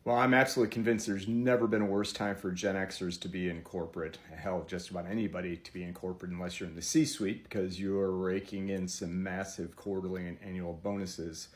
Well, I'm absolutely convinced there's never been a worse time for Gen Xers to be in corporate. Hell, just about anybody to be in corporate unless you're in the C-suite because you're raking in some massive quarterly and annual bonuses.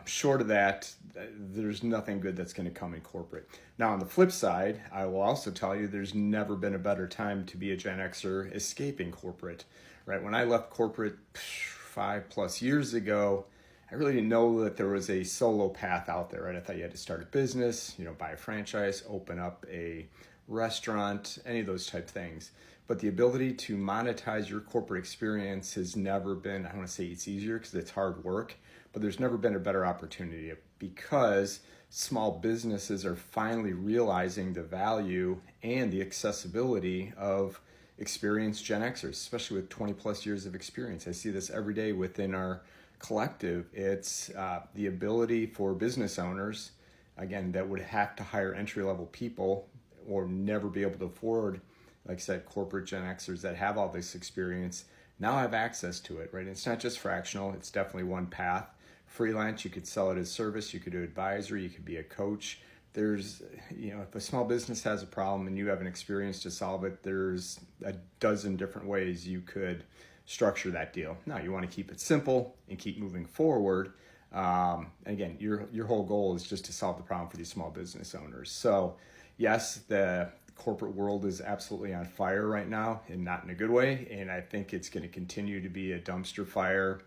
Short of that, there's nothing good that's going to come in corporate. Now, on the flip side, I will also tell you there's never been a better time to be a Gen Xer escaping corporate. Right? When I left corporate 5+ years ago, I really didn't know that there was a solo path out there, right? I thought you had to start a business, buy a franchise, open up a restaurant, any of those type things. But the ability to monetize your corporate experience has never been, I don't want to say it's easier because it's hard work, but there's never been a better opportunity because small businesses are finally realizing the value and the accessibility of experienced Gen Xers, especially with 20+ years of experience. I see this every day within our collective. It's the ability for business owners, again, that would have to hire entry-level people or never be able to afford, like I said, corporate Gen Xers that have all this experience, now have access to it, right? It's not just fractional, it's definitely one path. Freelance, you could sell it as service, you could do advisory, you could be a coach. There's, if a small business has a problem and you have an experience to solve it, there's a dozen different ways you could structure that deal. Now, you want to keep it simple and keep moving forward. Again, your whole goal is just to solve the problem for these small business owners. So, yes, the corporate world is absolutely on fire right now, and not in a good way. And I think it's going to continue to be a dumpster fire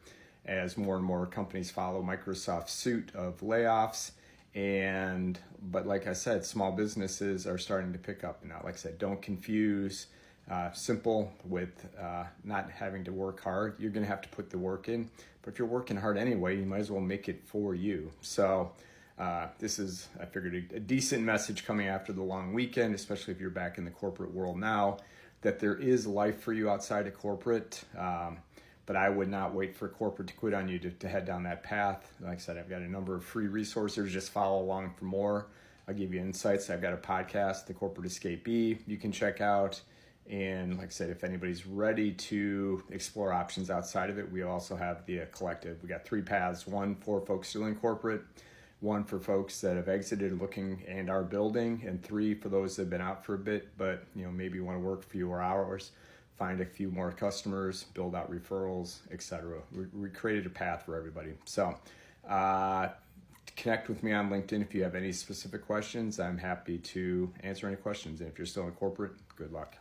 as more and more companies follow Microsoft's suit of layoffs. But like I said, small businesses are starting to pick up now. Like I said, don't confuse simple with not having to work hard. You're going to have to put the work in, but if you're working hard anyway, you might as well make it for you. So this is, I figured, a decent message coming after the long weekend, especially if you're back in the corporate world now, that there is life for you outside of corporate. But I would not wait for corporate to quit on you to head down that path. Like I said, I've got a number of free resources. Just follow along for more. I'll give you insights. I've got a podcast, The Corporate Escapee, you can check out. And like I said, if anybody's ready to explore options outside of it, we also have the collective. We got 3 paths: one for folks still in corporate, one for folks that have exited looking and are building, and 3 for those that have been out for a bit, but maybe want to work fewer hours, find a few more customers, build out referrals, etc. We created a path for everybody. So connect with me on LinkedIn if you have any specific questions. I'm happy to answer any questions. And if you're still in corporate, good luck.